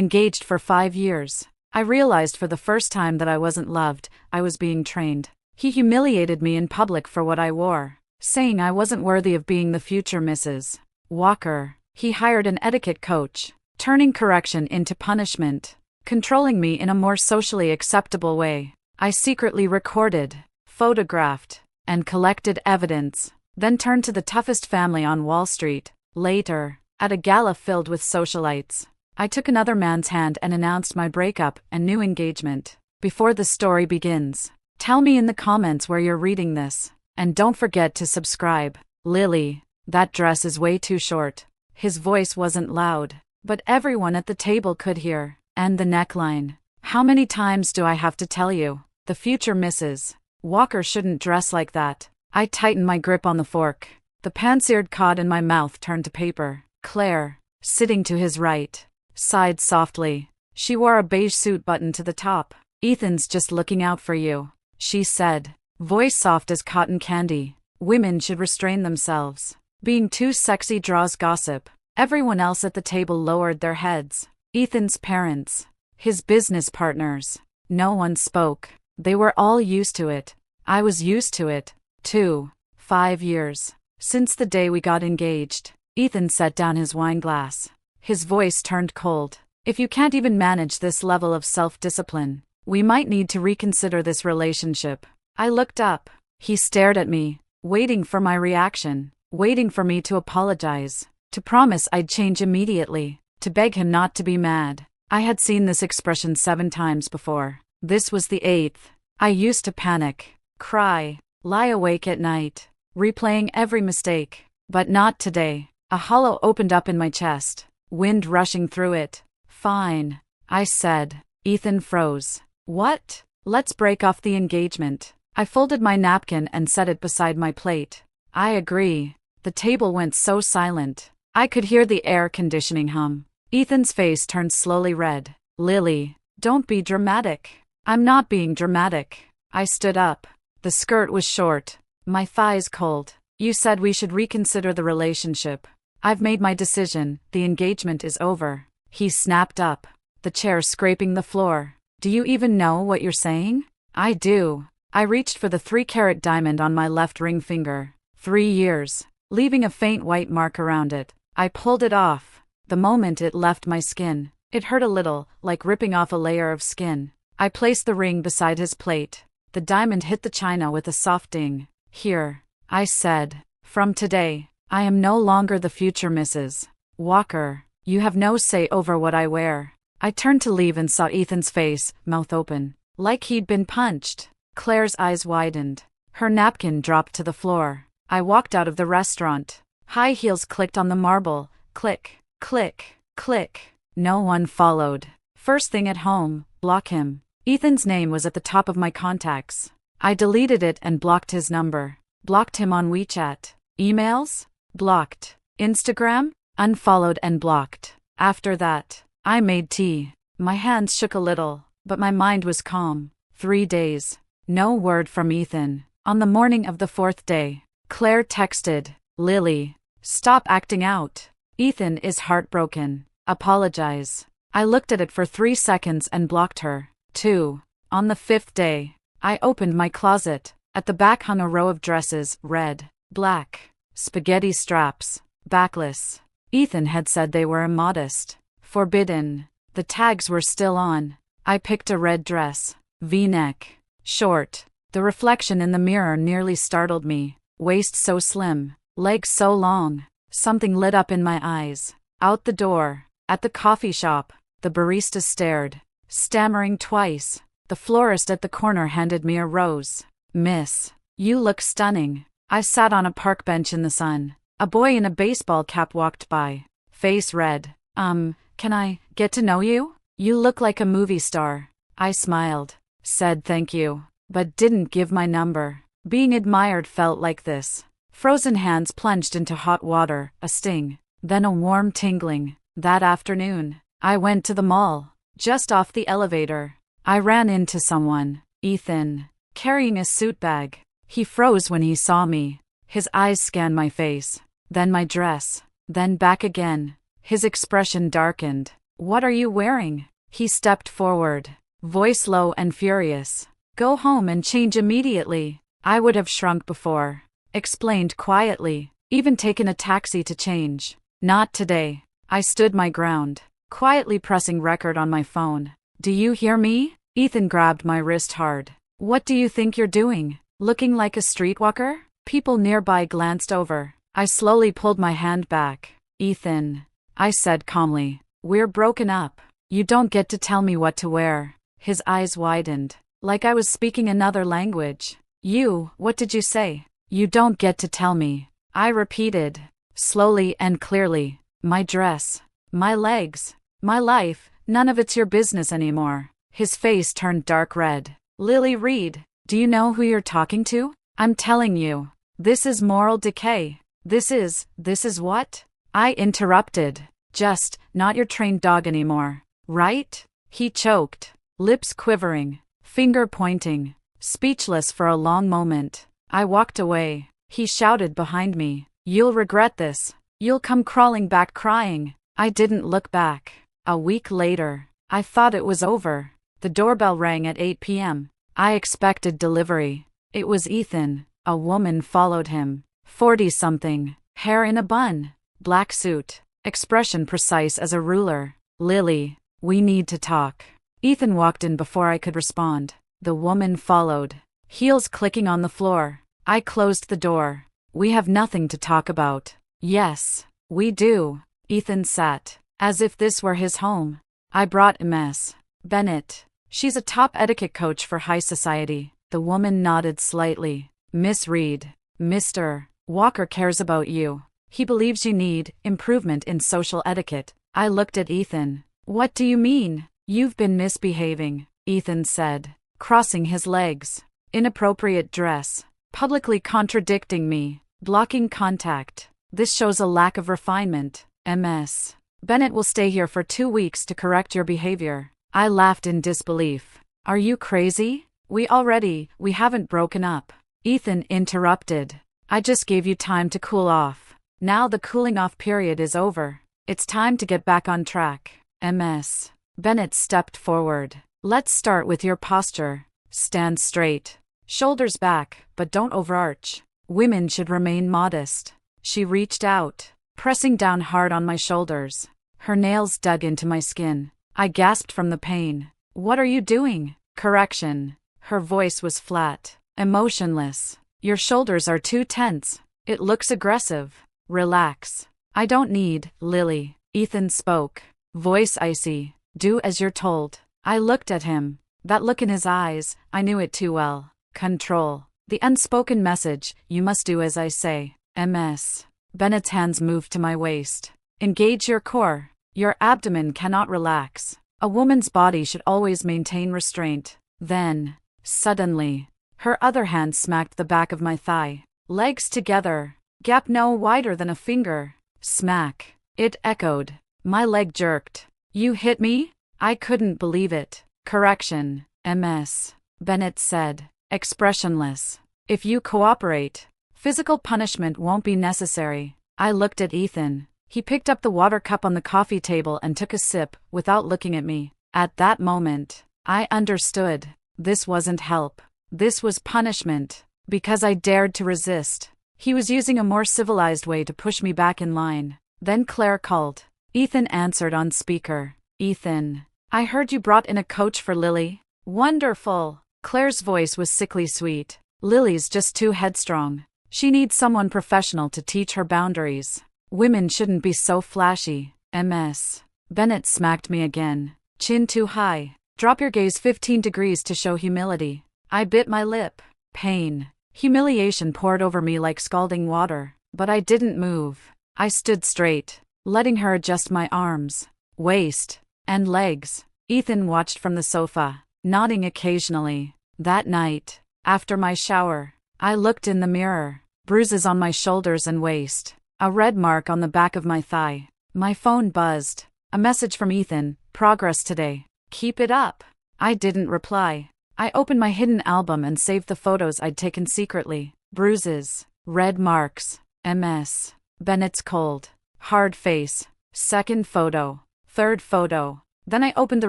Engaged for 5 years. I realized for the first time that I wasn't loved, I was being trained. He humiliated me in public for what I wore, saying I wasn't worthy of being the future Mrs. Walker. He hired an etiquette coach, turning correction into punishment, controlling me in a more socially acceptable way. I secretly recorded, photographed, and collected evidence, then turned to the toughest family on Wall Street. Later, at a gala filled with socialites, I took another man's hand and announced my breakup and new engagement. Before the story begins, tell me in the comments where you're reading this, and don't forget to subscribe. Lily, that dress is way too short. His voice wasn't loud, but everyone at the table could hear. And the neckline. How many times do I have to tell you? The future Mrs. Walker shouldn't dress like that. I tightened my grip on the fork. The pan-seared cod in my mouth turned to paper. Claire, sitting to his right, sighed softly. She wore a beige suit buttoned to the top. Ethan's just looking out for you, she said, voice soft as cotton candy. Women should restrain themselves. Being too sexy draws gossip. Everyone else at the table lowered their heads. Ethan's parents, his business partners. No one spoke. They were all used to it. I was used to it, too. 5 years. Since the day we got engaged. Ethan set down his wine glass. His voice turned cold. If you can't even manage this level of self-discipline, we might need to reconsider this relationship. I looked up. He stared at me, waiting for my reaction, waiting for me to apologize, to promise I'd change immediately, to beg him not to be mad. I had seen this expression 7 times before. This was the 8th. I used to panic, cry, lie awake at night, replaying every mistake. But not today. A hollow opened up in my chest, wind rushing through it. Fine, I said. Ethan froze. What? Let's break off the engagement. I folded my napkin and set it beside my plate. I agree. The table went so silent. I could hear the air conditioning hum. Ethan's face turned slowly red. Lily, don't be dramatic. I'm not being dramatic. I stood up. The skirt was short, my thighs cold. You said we should reconsider the relationship. I've made my decision. The engagement is over. He snapped up, the chair scraping the floor. Do you even know what you're saying? I do. I reached for the 3-carat diamond on my left ring finger. 3 years, leaving a faint white mark around it. I pulled it off. The moment it left my skin, it hurt a little, like ripping off a layer of skin. I placed the ring beside his plate. The diamond hit the china with a soft ding. Here, I said. From today, I am no longer the future Mrs. Walker. You have no say over what I wear. I turned to leave and saw Ethan's face, mouth open, like he'd been punched. Claire's eyes widened. Her napkin dropped to the floor. I walked out of the restaurant. High heels clicked on the marble. Click, click, click. No one followed. First thing at home, block him. Ethan's name was at the top of my contacts. I deleted it and blocked his number. Blocked him on WeChat. Emails? Blocked. Instagram? Unfollowed and blocked. After that, I made tea. My hands shook a little, but my mind was calm. 3 days. No word from Ethan. On the morning of the 4th day, Claire texted, Lily, stop acting out. Ethan is heartbroken. Apologize. I looked at it for 3 seconds and blocked her. 2. On the 5th day, I opened my closet. At the back hung a row of dresses, red, black, spaghetti straps, backless. Ethan had said they were immodest, forbidden. The tags were still on. I picked a red dress, V-neck, short. The reflection in the mirror nearly startled me. Waist so slim, legs so long. Something lit up in my eyes. Out the door, at the coffee shop, the barista stared, stammering twice. The florist at the corner handed me a rose. Miss, you look stunning. I sat on a park bench in the sun. A boy in a baseball cap walked by, face red. Can I get to know you? You look like a movie star. I smiled, said thank you, but didn't give my number. Being admired felt like this. Frozen hands plunged into hot water, a sting, then a warm tingling. That afternoon, I went to the mall. Just off the elevator, I ran into someone, Ethan, carrying a suit bag. He froze when he saw me. His eyes scanned my face, then my dress, then back again. His expression darkened. What are you wearing? He stepped forward, voice low and furious. Go home and change immediately. I would have shrunk before. Explained quietly. Even taken a taxi to change. Not today. I stood my ground, quietly pressing record on my phone. Do you hear me? Ethan grabbed my wrist hard. What do you think you're doing? Looking like a streetwalker? People nearby glanced over. I slowly pulled my hand back. Ethan, I said calmly, we're broken up. You don't get to tell me what to wear. His eyes widened, like I was speaking another language. What did you say? You don't get to tell me. I repeated, slowly and clearly. My dress, my legs, my life, none of it's your business anymore. His face turned dark red. Lily Reed, do you know who you're talking to? I'm telling you, this is moral decay. This is what? I interrupted. Just, not your trained dog anymore, right? He choked, lips quivering, finger pointing, speechless for a long moment. I walked away. He shouted behind me, you'll regret this. You'll come crawling back crying. I didn't look back. A week later, I thought it was over. The doorbell rang at 8 p.m. I expected delivery. It was Ethan. A woman followed him. 40-something, hair in a bun, black suit, expression precise as a ruler. Lily, we need to talk. Ethan walked in before I could respond. The woman followed, heels clicking on the floor. I closed the door. We have nothing to talk about. Yes, we do. Ethan sat, as if this were his home. I brought Ms. Bennett. She's a top etiquette coach for high society. The woman nodded slightly. Miss Reed, Mr. Walker cares about you. He believes you need improvement in social etiquette. I looked at Ethan. What do you mean? You've been misbehaving, Ethan said, crossing his legs. Inappropriate dress. Publicly contradicting me. Blocking contact. This shows a lack of refinement. Ms. Bennett will stay here for 2 weeks to correct your behavior. I laughed in disbelief. Are you crazy? We haven't broken up. Ethan interrupted. I just gave you time to cool off. Now the cooling off period is over. It's time to get back on track. Ms. Bennett stepped forward. Let's start with your posture. Stand straight. Shoulders back, but don't overarch. Women should remain modest. She reached out, pressing down hard on my shoulders. Her nails dug into my skin. I gasped from the pain. What are you doing? Correction. Her voice was flat, emotionless. Your shoulders are too tense. It looks aggressive. Relax. I don't need, Lily. Ethan spoke, voice icy. Do as you're told. I looked at him. That look in his eyes, I knew it too well. Control. The unspoken message, you must do as I say. Ms. Bennett's hands moved to my waist. Engage your core. Your abdomen cannot relax. A woman's body should always maintain restraint. Then, suddenly, her other hand smacked the back of my thigh. Legs together. Gap no wider than a finger. Smack. It echoed. My leg jerked. You hit me? I couldn't believe it. Correction. Ms. Bennett said, expressionless. If you cooperate, physical punishment won't be necessary. I looked at Ethan. He picked up the water cup on the coffee table and took a sip, without looking at me. At that moment, I understood. This wasn't help. This was punishment. Because I dared to resist. He was using a more civilized way to push me back in line. Then Claire called. Ethan answered on speaker. Ethan, I heard you brought in a coach for Lily. Wonderful. Claire's voice was sickly sweet. Lily's just too headstrong. She needs someone professional to teach her boundaries. Women shouldn't be so flashy. Ms. Bennett smacked me again. Chin too high. Drop your gaze 15 degrees to show humility. I bit my lip. Pain. Humiliation poured over me like scalding water. But I didn't move. I stood straight, letting her adjust my arms, waist, and legs. Ethan watched from the sofa, nodding occasionally. That night, after my shower, I looked in the mirror. Bruises on my shoulders and waist. A red mark on the back of my thigh. My phone buzzed. A message from Ethan. Progress today. Keep it up. I didn't reply. I opened my hidden album and saved the photos I'd taken secretly. Bruises. Red marks. Ms. Bennett's cold, hard face. Second photo. Third photo. Then I opened the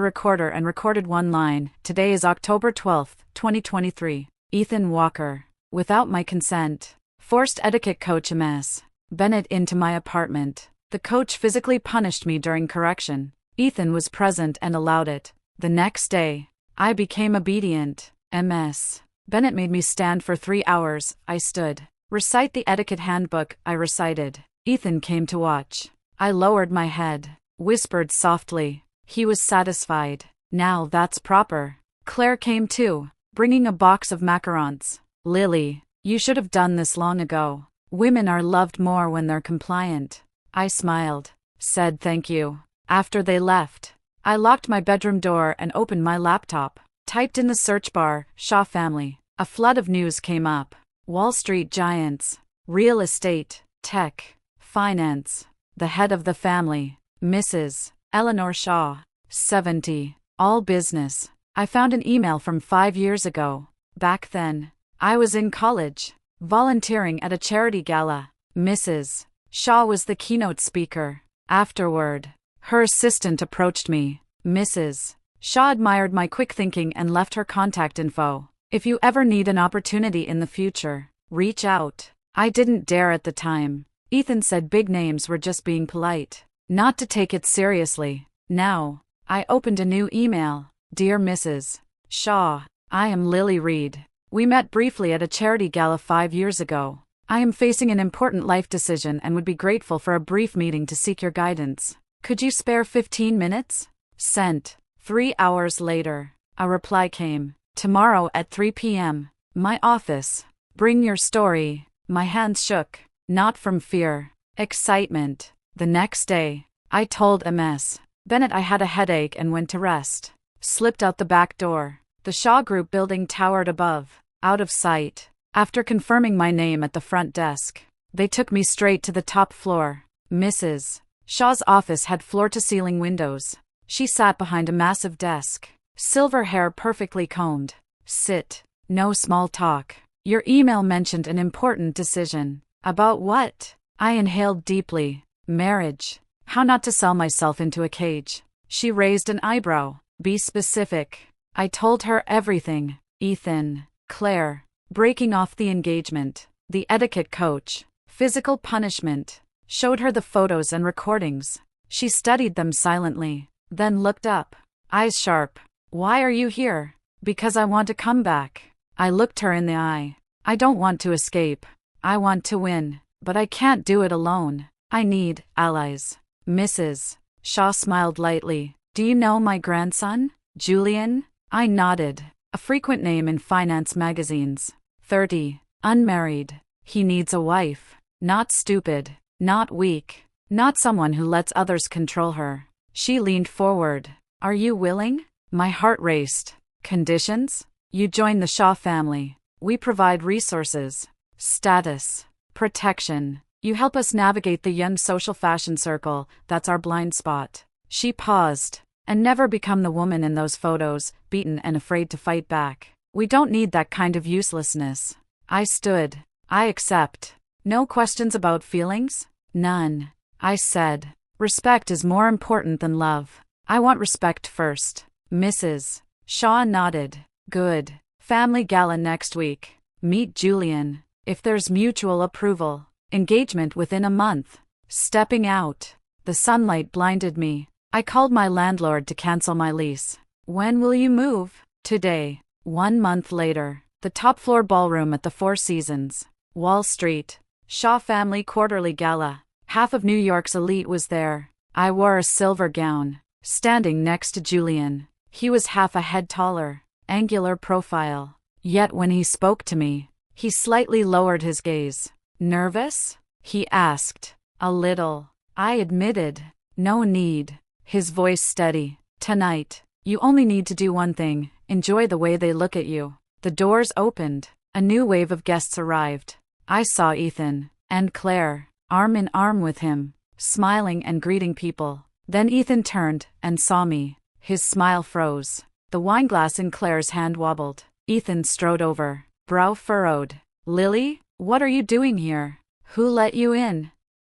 recorder and recorded one line. Today is October 12th, 2023. Ethan Walker. Without my consent. Forced etiquette coach MS. Bennett into my apartment. The coach physically punished me during correction. Ethan was present and allowed it. The next day, I became obedient. MS. Bennett made me stand for 3 hours. I stood. Recite the etiquette handbook. I recited. Ethan came to watch. I lowered my head. Whispered softly. He was satisfied. Now that's proper. Claire came too, bringing a box of macarons. Lily, you should have done this long ago. Women are loved more when they're compliant. I smiled. Said thank you. After they left, I locked my bedroom door and opened my laptop. Typed in the search bar, Shaw family. A flood of news came up. Wall Street giants. Real estate. Tech. Finance. The head of the family, Mrs. Eleanor Shaw. 70. All business. I found an email from 5 years ago. Back then, I was in college, volunteering at a charity gala. Mrs. Shaw was the keynote speaker. Afterward, her assistant approached me. Mrs. Shaw admired my quick thinking and left her contact info. If you ever need an opportunity in the future, reach out. I didn't dare at the time. Ethan said big names were just being polite, not to take it seriously. Now, I opened a new email. Dear Mrs. Shaw, I am Lily Reed. We met briefly at a charity gala 5 years ago. I am facing an important life decision and would be grateful for a brief meeting to seek your guidance. Could you spare 15 minutes? Sent. 3 hours later, a reply came. Tomorrow at 3 p.m. My office. Bring your story. My hands shook. Not from fear. Excitement. The next day, I told MS. Bennett I had a headache and went to rest. Slipped out the back door. The Shaw Group building towered above. Out of sight. After confirming my name at the front desk, they took me straight to the top floor. Mrs. Shaw's office had floor-to-ceiling windows. She sat behind a massive desk. Silver hair perfectly combed. Sit. No small talk. Your email mentioned an important decision. About what? I inhaled deeply. Marriage. How not to sell myself into a cage. She raised an eyebrow. Be specific. I told her everything. Ethan. Claire. Breaking off the engagement. The etiquette coach. Physical punishment. Showed her the photos and recordings. She studied them silently, then looked up. Eyes sharp. Why are you here? Because I want to come back. I looked her in the eye. I don't want to escape. I want to win, but I can't do it alone. I need allies. Mrs. Shaw smiled lightly. Do you know my grandson, Julian? I nodded. A frequent name in finance magazines. 30. Unmarried. He needs a wife. Not stupid. Not weak. Not someone who lets others control her. She leaned forward. Are you willing? My heart raced. Conditions? You join the Shaw family. We provide resources. Status. Protection. You help us navigate the young social fashion circle. That's our blind spot. She paused. And never become the woman in those photos, beaten and afraid to fight back. We don't need that kind of uselessness. I stood. I accept. No questions about feelings? None. I said. Respect is more important than love. I want respect first. Mrs. Shaw nodded. Good. Family gala next week. Meet Julian. If there's mutual approval. Engagement within a month. Stepping out. The sunlight blinded me. I called my landlord to cancel my lease. When will you move? Today. 1 month later. The top floor ballroom at the Four Seasons. Wall Street. Shaw Family Quarterly Gala. Half of New York's elite was there. I wore a silver gown. Standing next to Julian. He was half a head taller. Angular profile. Yet when he spoke to me, he slightly lowered his gaze. Nervous? He asked. A little. I admitted. No need. His voice steady. Tonight, you only need to do one thing. Enjoy the way they look at you. The doors opened. A new wave of guests arrived. I saw Ethan and Claire, arm in arm with him, smiling and greeting people. Then Ethan turned and saw me. His smile froze. The wineglass in Claire's hand wobbled. Ethan strode over, brow furrowed. Lily, what are you doing here? Who let you in?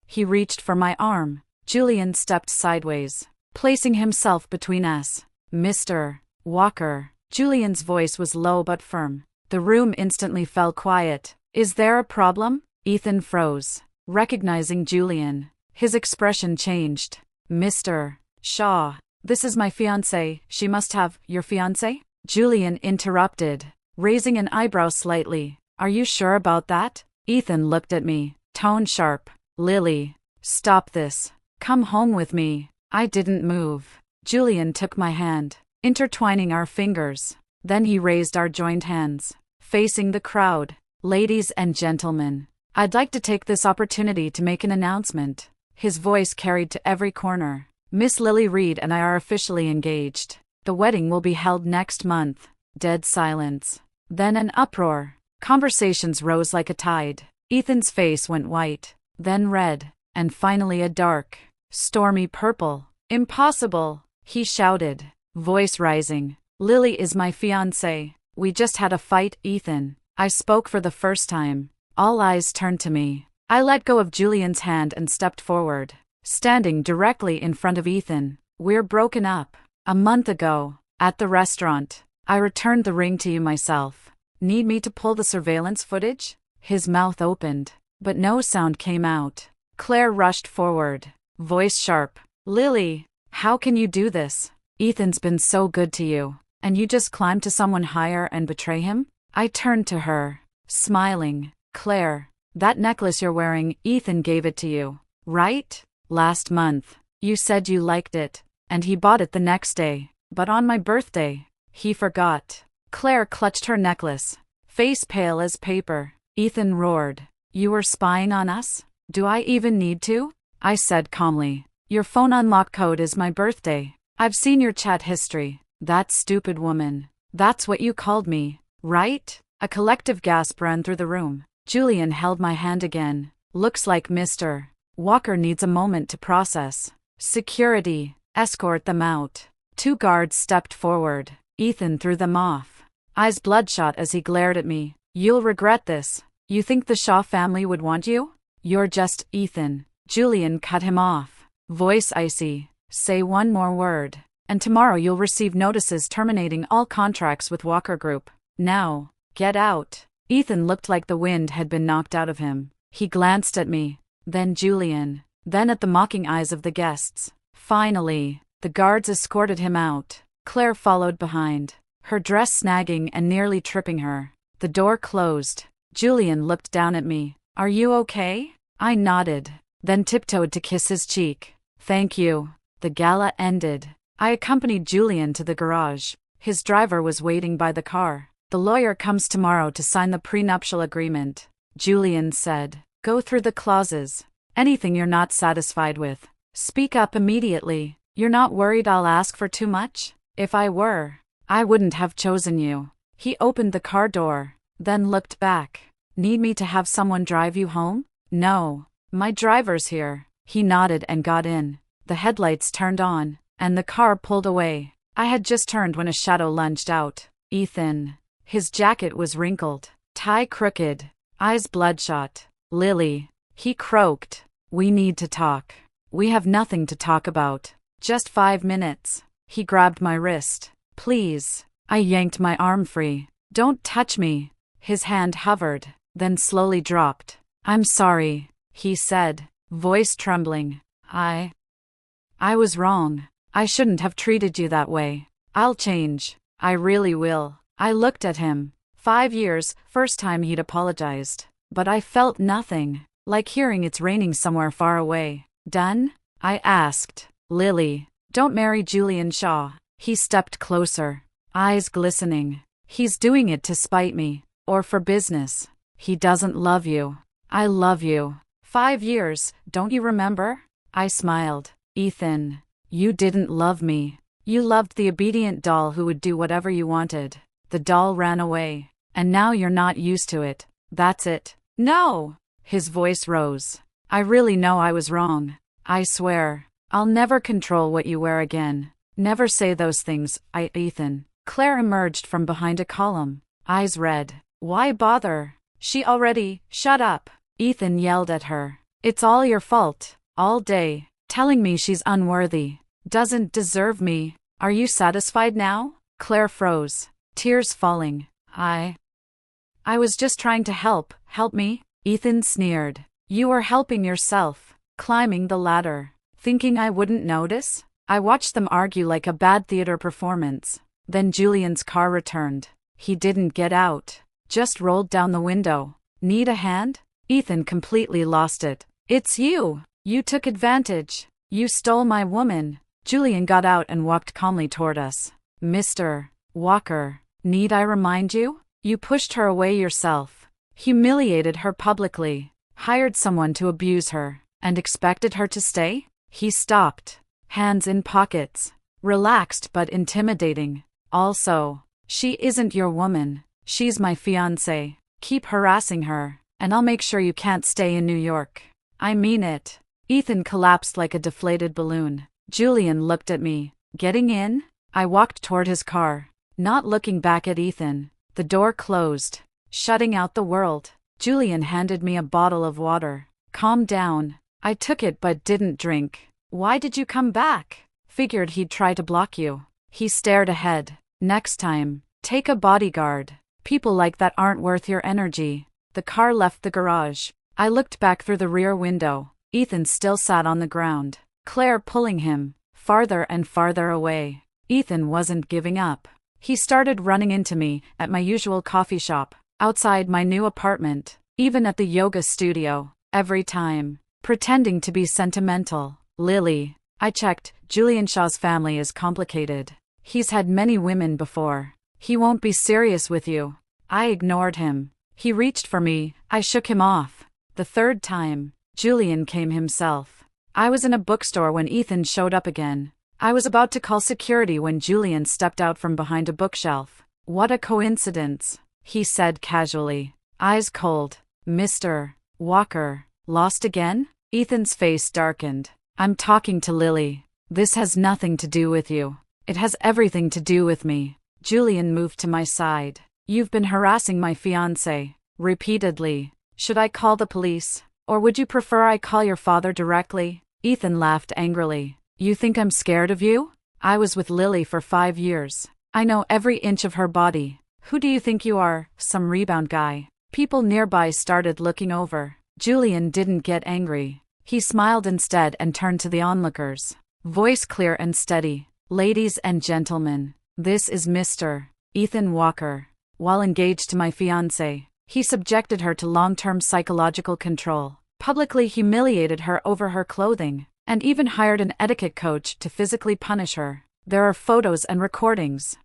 He reached for my arm. Julian stepped sideways. placing himself between us. Mr. Walker. Julian's voice was low but firm. The room instantly fell quiet. Is there a problem? Ethan froze, recognizing Julian. His expression changed. Mr. Shaw. This is my fiancé. She must have your fiancé? Julian interrupted, raising an eyebrow slightly. Are you sure about that? Ethan looked at me, tone sharp. Lily, stop this. Come home with me. I didn't move. Julian took my hand, intertwining our fingers. Then he raised our joined hands, facing the crowd. Ladies and gentlemen, I'd like to take this opportunity to make an announcement. His voice carried to every corner. Miss Lily Reed and I are officially engaged. The wedding will be held next month. Dead silence. Then an uproar. Conversations rose like a tide. Ethan's face went white, then red, and finally a dark, stormy purple. Impossible, he shouted, voice rising. Lily is my fiancée. We just had a fight, Ethan. I spoke for the first time. All eyes turned to me. I let go of Julian's hand and stepped forward, standing directly in front of Ethan. We're broken up. A month ago, at the restaurant. I returned the ring to you myself. Need me to pull the surveillance footage? His mouth opened, but no sound came out. Claire rushed forward, voice sharp. Lily, how can you do this? Ethan's been so good to you, and you just climb to someone higher and betray him? I turned to her, smiling. Claire, that necklace you're wearing, Ethan gave it to you, right? Last month. You said you liked it, and he bought it the next day, but on my birthday, he forgot. Claire clutched her necklace, face pale as paper. Ethan roared. You were spying on us? Do I even need to? I said calmly. Your phone unlock code is my birthday. I've seen your chat history. That stupid woman. That's what you called me, right? A collective gasp ran through the room. Julian held my hand again. Looks like Mr. Walker needs a moment to process. Security, escort them out. 2 guards stepped forward. Ethan threw them off, eyes bloodshot as he glared at me. You'll regret this. You think the Shaw family would want you? You're just Ethan. Julian cut him off, voice icy. Say one more word, and tomorrow you'll receive notices terminating all contracts with Walker Group. Now, get out. Ethan looked like the wind had been knocked out of him. He glanced at me, then Julian, then at the mocking eyes of the guests. Finally, the guards escorted him out. Claire followed behind, her dress snagging and nearly tripping her. The door closed. Julian looked down at me. Are you okay? I nodded, then tiptoed to kiss his cheek. Thank you. The gala ended. I accompanied Julian to the garage. His driver was waiting by the car. The lawyer comes tomorrow to sign the prenuptial agreement, Julian said. Go through the clauses. Anything you're not satisfied with, speak up immediately. You're not worried I'll ask for too much? If I were, I wouldn't have chosen you. He opened the car door, then looked back. Need me to have someone drive you home? No, my driver's here. He nodded and got in. The headlights turned on, and the car pulled away. I had just turned when a shadow lunged out. Ethan. His jacket was wrinkled, tie crooked, eyes bloodshot. Lily. He croaked. We need to talk. We have nothing to talk about. Just 5 minutes. He grabbed my wrist. Please. I yanked my arm free. Don't touch me. His hand hovered, then slowly dropped. I'm sorry, he said, voice trembling. I was wrong. I shouldn't have treated you that way. I'll change. I really will. I looked at him. 5 years, first time he'd apologized. But I felt nothing, like hearing it's raining somewhere far away. Done? I asked. Lily, don't marry Julian Shaw. He stepped closer, eyes glistening. He's doing it to spite me, or for business. He doesn't love you. I love you. 5 years, don't you remember? I smiled. Ethan, you didn't love me. You loved the obedient doll who would do whatever you wanted. The doll ran away, and now you're not used to it. That's it. No! His voice rose. I really know I was wrong. I swear, I'll never control what you wear again. Never say those things, Ethan. Claire emerged from behind a column, eyes red. Why bother? She already, shut up. Ethan yelled at her. It's all your fault, all day, telling me she's unworthy. Doesn't deserve me. Are you satisfied now? Claire froze, tears falling. I was just trying to help. Help me? Ethan sneered. You are helping yourself, climbing the ladder. Thinking I wouldn't notice? I watched them argue like a bad theater performance. Then Julian's car returned. He didn't get out, just rolled down the window. Need a hand? Ethan completely lost it. It's you! You took advantage. You stole my woman. Julian got out and walked calmly toward us. Mr. Walker, need I remind you? You pushed her away yourself, humiliated her publicly, hired someone to abuse her, and expected her to stay? He stopped, hands in pockets, relaxed but intimidating. Also, she isn't your woman. She's my fiancé. Keep harassing her, and I'll make sure you can't stay in New York. I mean it. Ethan collapsed like a deflated balloon. Julian looked at me. Getting in? I walked toward his car, not looking back at Ethan. The door closed, shutting out the world. Julian handed me a bottle of water. Calm down. I took it but didn't drink. Why did you come back? Figured he'd try to block you. He stared ahead. Next time, take a bodyguard. People like that aren't worth your energy. The car left the garage. I looked back through the rear window. Ethan still sat on the ground, Claire pulling him farther and farther away. Ethan wasn't giving up. He started running into me at my usual coffee shop, outside my new apartment, even at the yoga studio, every time, pretending to be sentimental. Lily, I checked, Julian Shaw's family is complicated. He's had many women before. He won't be serious with you. I ignored him. He reached for me. I shook him off. The third time, Julian came himself. I was in a bookstore when Ethan showed up again. I was about to call security when Julian stepped out from behind a bookshelf. What a coincidence, he said casually, eyes cold. Mr. Walker, lost again? Ethan's face darkened. I'm talking to Lily. This has nothing to do with you. It has everything to do with me. Julian moved to my side. You've been harassing my fiancé, repeatedly. Should I call the police? Or would you prefer I call your father directly? Ethan laughed angrily. You think I'm scared of you? I was with Lily for 5 years. I know every inch of her body. Who do you think you are, some rebound guy? People nearby started looking over. Julian didn't get angry. He smiled instead and turned to the onlookers. Voice clear and steady. Ladies and gentlemen, this is Mr. Ethan Walker. While engaged to my fiancé, he subjected her to long-term psychological control, publicly humiliated her over her clothing, and even hired an etiquette coach to physically punish her. There are photos and recordings.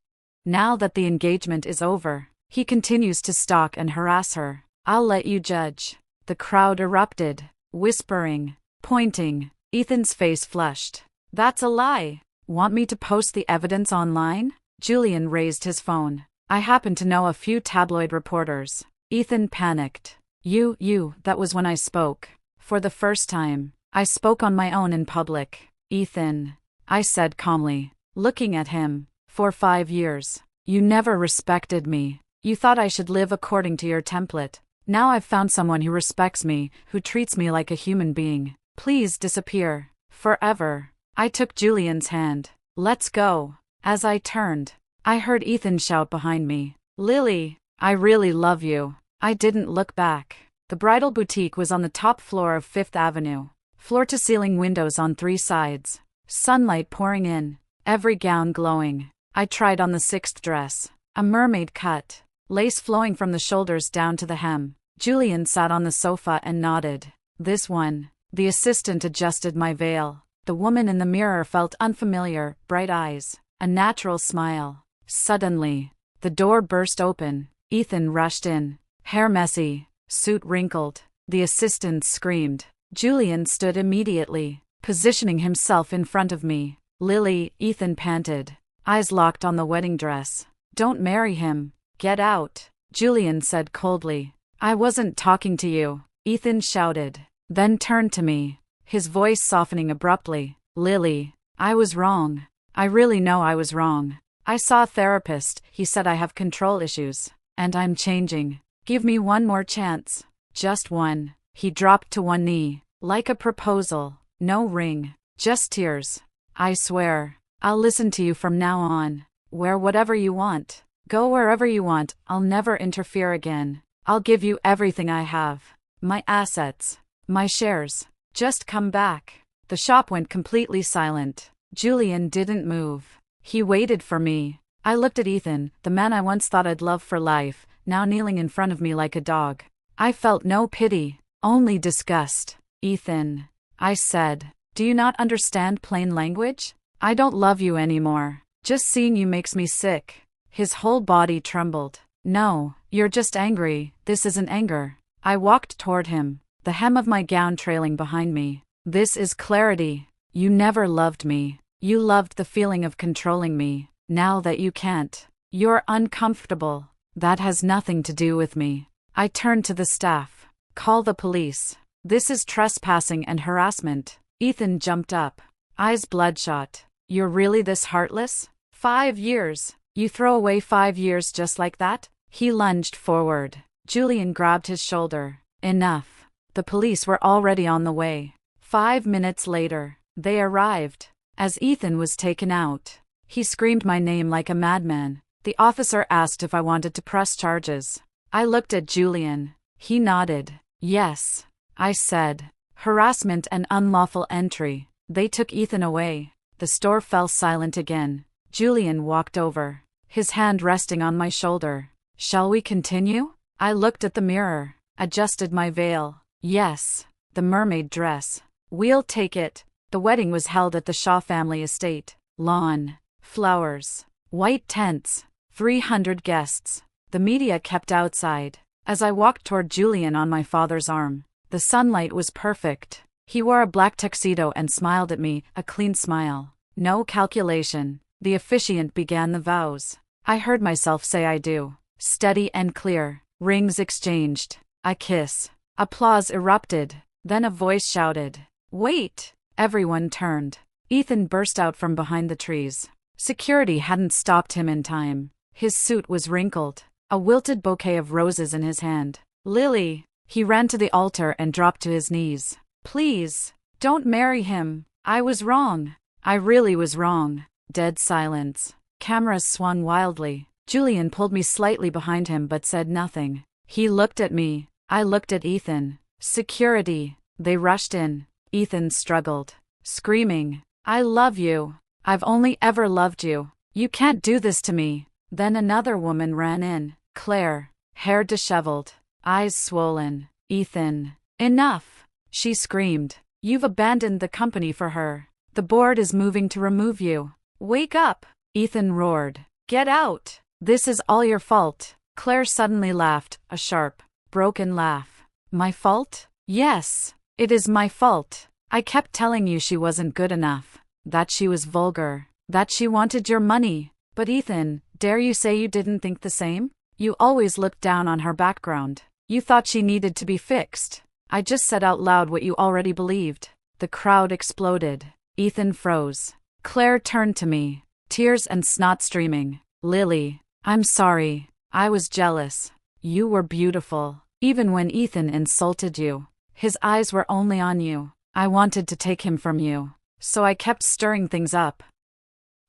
Now that the engagement is over, he continues to stalk and harass her. I'll let you judge. The crowd erupted, whispering, pointing. Ethan's face flushed. That's a lie. Want me to post the evidence online? Julian raised his phone. I happen to know a few tabloid reporters. Ethan panicked. That was when I spoke. For the first time, I spoke on my own in public. Ethan, I said calmly, looking at him, for 5 years. You never respected me. You thought I should live according to your template. Now I've found someone who respects me, who treats me like a human being. Please disappear. Forever. I took Julian's hand. Let's go. As I turned, I heard Ethan shout behind me. Lily, I really love you. I didn't look back. The bridal boutique was on the top floor of 5th Avenue. Floor-to-ceiling windows on 3 sides. Sunlight pouring in, every gown glowing. I tried on the 6th dress. A mermaid cut, lace flowing from the shoulders down to the hem. Julian sat on the sofa and nodded. This one. The assistant adjusted my veil. The woman in the mirror felt unfamiliar, bright eyes, a natural smile. Suddenly, the door burst open. Ethan rushed in, hair messy, suit wrinkled. The assistant screamed. Julian stood immediately, positioning himself in front of me. Lily, Ethan panted, eyes locked on the wedding dress. Don't marry him. Get out, Julian said coldly. I wasn't talking to you, Ethan shouted, then turned to me, his voice softening abruptly. Lily, I was wrong. I really know I was wrong. I saw a therapist. He said I have control issues, and I'm changing. Give me one more chance. Just one. He dropped to one knee, like a proposal. No ring, just tears. I swear. I'll listen to you from now on. Wear whatever you want. Go wherever you want. I'll never interfere again. I'll give you everything I have. My assets. My shares. Just come back. The shop went completely silent. Julian didn't move. He waited for me. I looked at Ethan, the man I once thought I'd love for life, now kneeling in front of me like a dog. I felt no pity, only disgust. Ethan, I said, do you not understand plain language? I don't love you anymore. Just seeing you makes me sick. His whole body trembled. No, you're just angry. This isn't anger. I walked toward him, the hem of my gown trailing behind me. This is clarity. You never loved me. You loved the feeling of controlling me. Now that you can't, you're uncomfortable. That has nothing to do with me. I turned to the staff. Call the police. This is trespassing and harassment. Ethan jumped up, eyes bloodshot. You're really this heartless? 5 years. You throw away 5 years just like that? He lunged forward. Julian grabbed his shoulder. Enough. The police were already on the way. 5 minutes later, they arrived. As Ethan was taken out, he screamed my name like a madman. The officer asked if I wanted to press charges. I looked at Julian. He nodded. Yes. I said, harassment and unlawful entry. They took Ethan away. The store fell silent again. Julian walked over, his hand resting on my shoulder. Shall we continue? I looked at the mirror, adjusted my veil. Yes, the mermaid dress. We'll take it. The wedding was held at the Shaw family estate. Lawn, flowers, white tents, 300 guests. The media kept outside. As I walked toward Julian on my father's arm, the sunlight was perfect. He wore a black tuxedo and smiled at me, a clean smile. No calculation. The officiant began the vows. I heard myself say I do. Steady and clear. Rings exchanged. A kiss. Applause erupted. Then a voice shouted, "Wait!" Everyone turned. Ethan burst out from behind the trees. Security hadn't stopped him in time. His suit was wrinkled, a wilted bouquet of roses in his hand. "Lily!" He ran to the altar and dropped to his knees. "Please, don't marry him. I was wrong. I really was wrong." Dead silence. Cameras swung wildly. Julian pulled me slightly behind him but said nothing. He looked at me. I looked at Ethan. Security. They rushed in. Ethan struggled, screaming, "I love you. I've only ever loved you. You can't do this to me." Then another woman ran in. Claire, hair disheveled, eyes swollen. "Ethan, enough!" She screamed. "You've abandoned the company for her. The board is moving to remove you. Wake up!" Ethan roared. "Get out! This is all your fault." Claire suddenly laughed, a sharp, broken laugh. "My fault? Yes, it is my fault. I kept telling you she wasn't good enough, that she was vulgar, that she wanted your money. But Ethan, dare you say you didn't think the same? You always looked down on her background. You thought she needed to be fixed. I just said out loud what you already believed." The crowd exploded. Ethan froze. Claire turned to me, tears and snot streaming. "Lily, I'm sorry. I was jealous. You were beautiful. Even when Ethan insulted you, his eyes were only on you. I wanted to take him from you, so I kept stirring things up.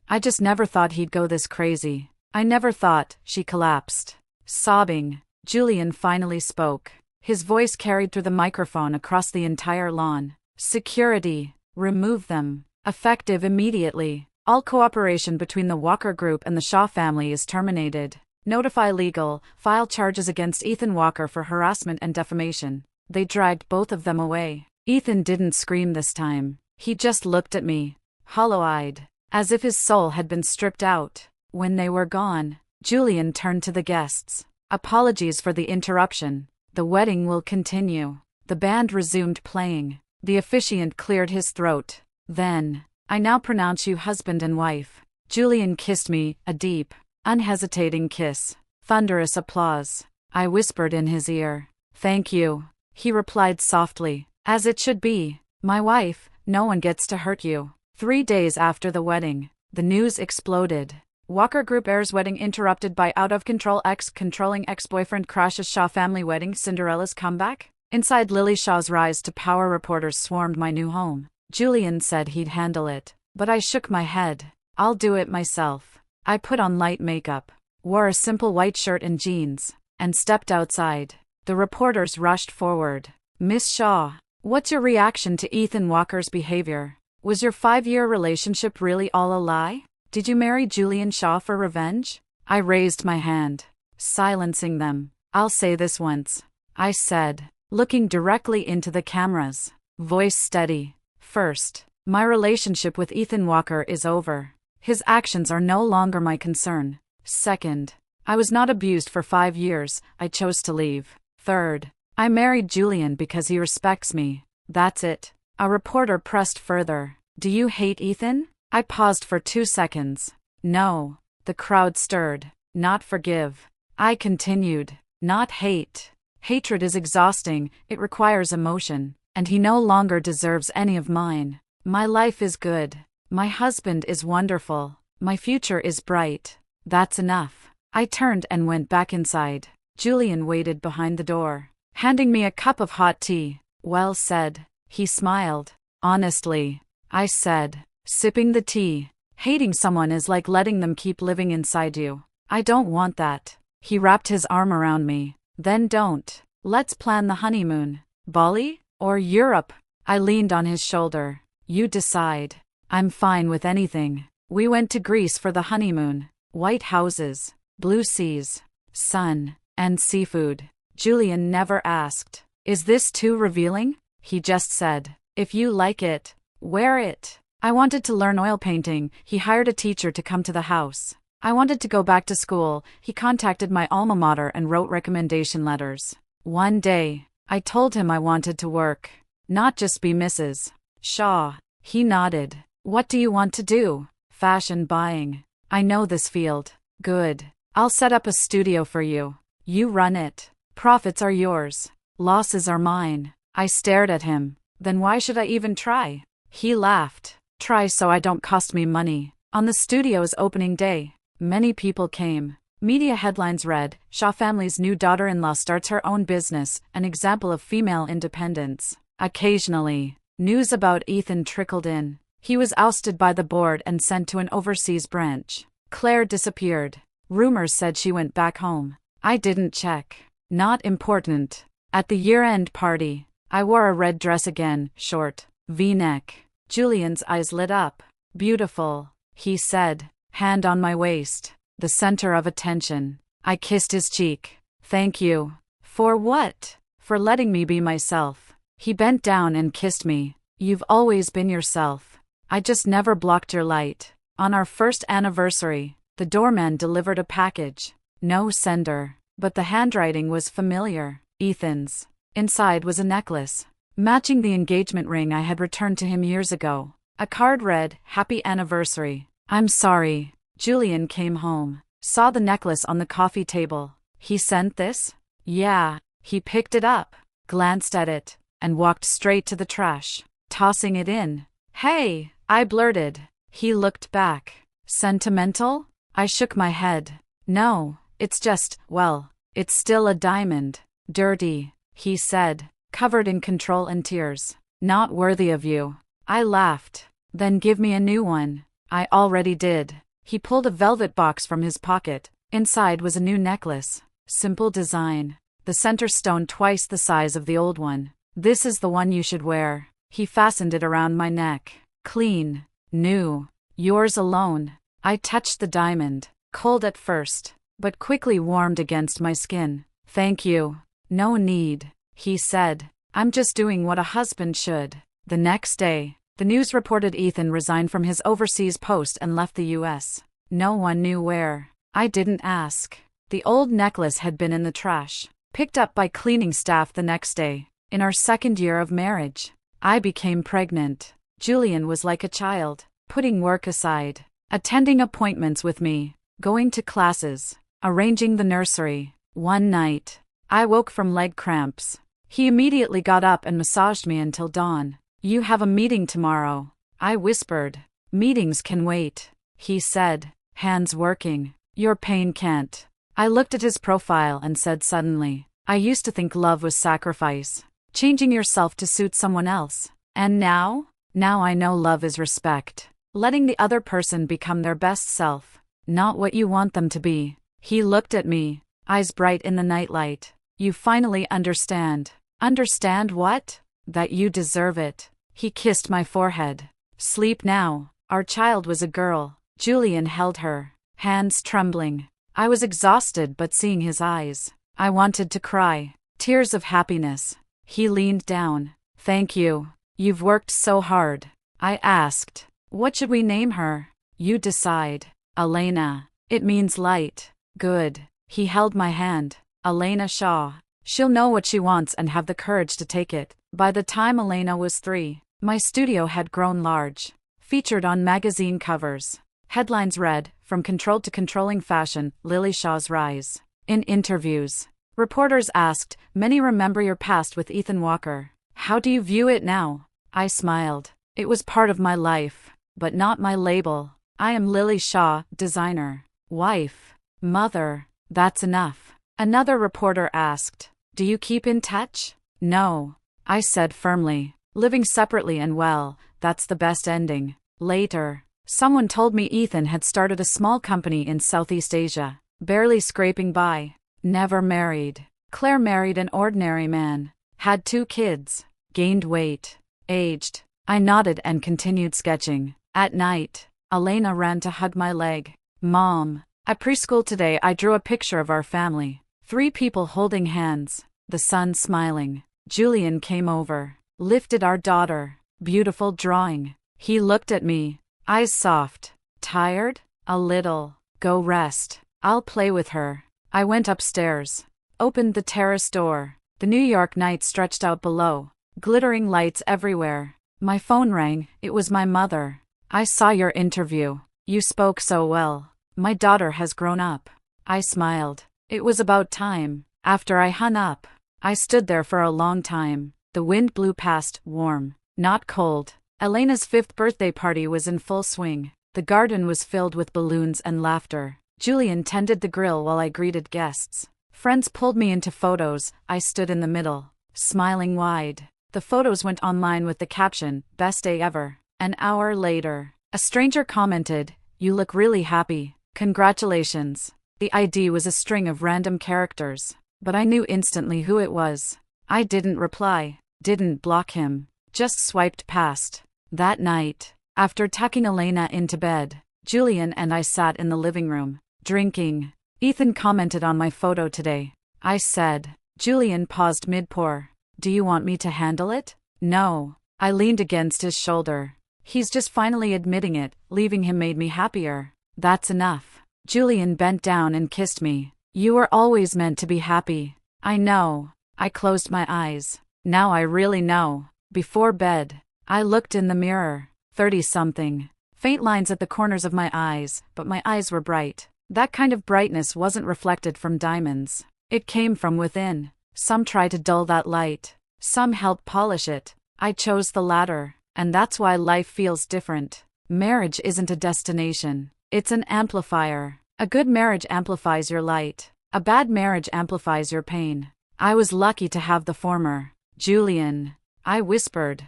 I just never thought he'd go this crazy. I never thought." She collapsed, sobbing. Julian finally spoke. His voice carried through the microphone across the entire lawn. "Security, remove them. Effective immediately. All cooperation between the Walker Group and the Shaw family is terminated. Notify legal, file charges against Ethan Walker for harassment and defamation." They dragged both of them away. Ethan didn't scream this time. He just looked at me, hollow-eyed, as if his soul had been stripped out. When they were gone, Julian turned to the guests. "Apologies for the interruption. The wedding will continue." The band resumed playing. The officiant cleared his throat. Then, "I now pronounce you husband and wife." Julian kissed me, a deep, unhesitating kiss. Thunderous applause. I whispered in his ear, "Thank you." He replied softly, "As it should be. My wife, no one gets to hurt you." 3 days after the wedding, the news exploded. Walker Group heirs wedding interrupted by out-of-control ex-controlling ex-boyfriend crashes Shaw family wedding Cinderella's comeback? Inside Lily Shaw's rise to power, reporters swarmed my new home. Julian said he'd handle it. But I shook my head. I'll do it myself. I put on light makeup, wore a simple white shirt and jeans, and stepped outside. The reporters rushed forward. Miss Shaw, what's your reaction to Ethan Walker's behavior? Was your 5-year relationship really all a lie? Did you marry Julian Shaw for revenge? I raised my hand, silencing them. I'll say this once, I said, looking directly into the cameras, voice steady. First, my relationship with Ethan Walker is over. His actions are no longer my concern. Second, I was not abused for 5 years, I chose to leave. Third, I married Julian because he respects me. That's it. A reporter pressed further. Do you hate Ethan? I paused for 2 seconds. No. The crowd stirred. Not forgive. I continued. Not hate. Hatred is exhausting, it requires emotion, and he no longer deserves any of mine. My life is good. My husband is wonderful. My future is bright. That's enough. I turned and went back inside. Julian waited behind the door, handing me a cup of hot tea. Well said. He smiled. Honestly, I said, sipping the tea. Hating someone is like letting them keep living inside you. I don't want that. He wrapped his arm around me. Then don't. Let's plan the honeymoon. Bali? Or Europe? I leaned on his shoulder. You decide. I'm fine with anything. We went to Greece for the honeymoon. White houses, blue seas, sun, and seafood. Julian never asked, is this too revealing? He just said, if you like it, wear it. I wanted to learn oil painting. He hired a teacher to come to the house. I wanted to go back to school. He contacted my alma mater and wrote recommendation letters. One day, I told him I wanted to work, not just be Mrs. Shaw. He nodded. What do you want to do? Fashion buying. I know this field. Good. I'll set up a studio for you. You run it. Profits are yours. Losses are mine. I stared at him. Then why should I even try? He laughed. Try so I don't cost me money. On the studio's opening day, many people came. Media headlines read, Shaw family's new daughter-in-law starts her own business, an example of female independence. Occasionally, news about Ethan trickled in. He was ousted by the board and sent to an overseas branch. Claire disappeared. Rumors said she went back home. I didn't check. Not important. At the year-end party, I wore a red dress again, short, V-neck. Julian's eyes lit up. Beautiful, he said, hand on my waist, the center of attention. I kissed his cheek. Thank you. For what? For letting me be myself. He bent down and kissed me. You've always been yourself. I just never blocked your light. On our first anniversary, the doorman delivered a package. No sender, but the handwriting was familiar. Ethan's. Inside was a necklace, matching the engagement ring I had returned to him years ago. A card read, Happy Anniversary. I'm sorry. Julian came home, saw the necklace on the coffee table. He sent this? Yeah. He picked it up, glanced at it, and walked straight to the trash, tossing it in. Hey, I blurted. He looked back. Sentimental? I shook my head. No, it's just, well, it's still a diamond. Dirty, he said, covered in control and tears. Not worthy of you. I laughed. Then give me a new one. I already did. He pulled a velvet box from his pocket. Inside was a new necklace. Simple design. The center stone twice the size of the old one. This is the one you should wear. He fastened it around my neck. Clean. New. Yours alone. I touched the diamond. Cold at first, but quickly warmed against my skin. Thank you. No need, he said. I'm just doing what a husband should. The next day, the news reported Ethan resigned from his overseas post and left the U.S. No one knew where. I didn't ask. The old necklace had been in the trash, picked up by cleaning staff the next day. In our second year of marriage, I became pregnant. Julian was like a child, putting work aside, attending appointments with me, going to classes, arranging the nursery. One night, I woke from leg cramps. He immediately got up and massaged me until dawn. You have a meeting tomorrow, I whispered. Meetings can wait, he said, hands working. Your pain can't. I looked at his profile and said suddenly, I used to think love was sacrifice, changing yourself to suit someone else. And now? Now I know love is respect. letting the other person become their best self, not what you want them to be. He looked at me, eyes bright in the nightlight. You finally understand. Understand what? That you deserve it. He kissed my forehead. Sleep now. Our child was a girl. Julian held her, hands trembling. I was exhausted, but seeing his eyes, I wanted to cry. Tears of happiness. He leaned down. Thank you. You've worked so hard. I asked, what should we name her? You decide. Elena. It means light. Good. He held my hand. Elena Shaw. She'll know what she wants and have the courage to take it. By the time Elena was 3, my studio had grown large. Featured on magazine covers. Headlines read, From Controlled to Controlling Fashion, Lily Shaw's Rise. In interviews, reporters asked, many remember your past with Ethan Walker. How do you view it now? I smiled. It was part of my life, but not my label. I am Lily Shaw, designer, wife, mother. That's enough. Another reporter asked, do you keep in touch? No. I said firmly, living separately and well, that's the best ending. Later, someone told me Ethan had started a small company in Southeast Asia, barely scraping by. Never married. Claire married an ordinary man. Had 2 kids. Gained weight. Aged. I nodded and continued sketching. At night, Elena ran to hug my leg. Mom. At preschool today I drew a picture of our family. 3 people holding hands. The son smiling. Julian came over. Lifted our daughter. Beautiful drawing. He looked at me. Eyes soft. Tired? A little. Go rest. I'll play with her. I went upstairs. Opened the terrace door. The New York night stretched out below. Glittering lights everywhere. My phone rang. It was my mother. I saw your interview. You spoke so well. My daughter has grown up. I smiled. It was about time. After I hung up, I stood there for a long time. The wind blew past, warm, not cold. Elena's 5th birthday party was in full swing. The garden was filled with balloons and laughter. Julian tended the grill while I greeted guests. Friends pulled me into photos. I stood in the middle, smiling wide. The photos went online with the caption, "Best day ever." An hour later, a stranger commented, "You look really happy. Congratulations." The ID was a string of random characters, but I knew instantly who it was. I didn't reply, didn't block him, just swiped past. That night, after tucking Elena into bed, Julian and I sat in the living room, drinking. Ethan commented on my photo today. I said. Julian paused mid-pour. Do you want me to handle it? No. I leaned against his shoulder. He's just finally admitting it. Leaving him made me happier. That's enough. Julian bent down and kissed me. You were always meant to be happy. I know. I closed my eyes. Now I really know. Before bed, I looked in the mirror. 30-something. Faint lines at the corners of my eyes, but my eyes were bright. That kind of brightness wasn't reflected from diamonds. It came from within. Some try to dull that light. Some help polish it. I chose the latter, and that's why life feels different. Marriage isn't a destination. It's an amplifier. A good marriage amplifies your light. A bad marriage amplifies your pain. I was lucky to have the former. Julian. I whispered.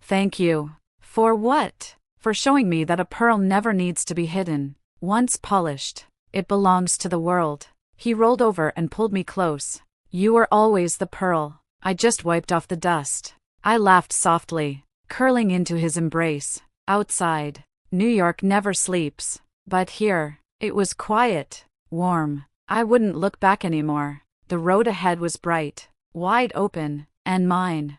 Thank you. For what? For showing me that a pearl never needs to be hidden. Once polished, it belongs to the world. He rolled over and pulled me close. You were always the pearl. I just wiped off the dust. I laughed softly, curling into his embrace. Outside, New York never sleeps. But here, it was quiet, warm. I wouldn't look back anymore. The road ahead was bright, wide open, and mine,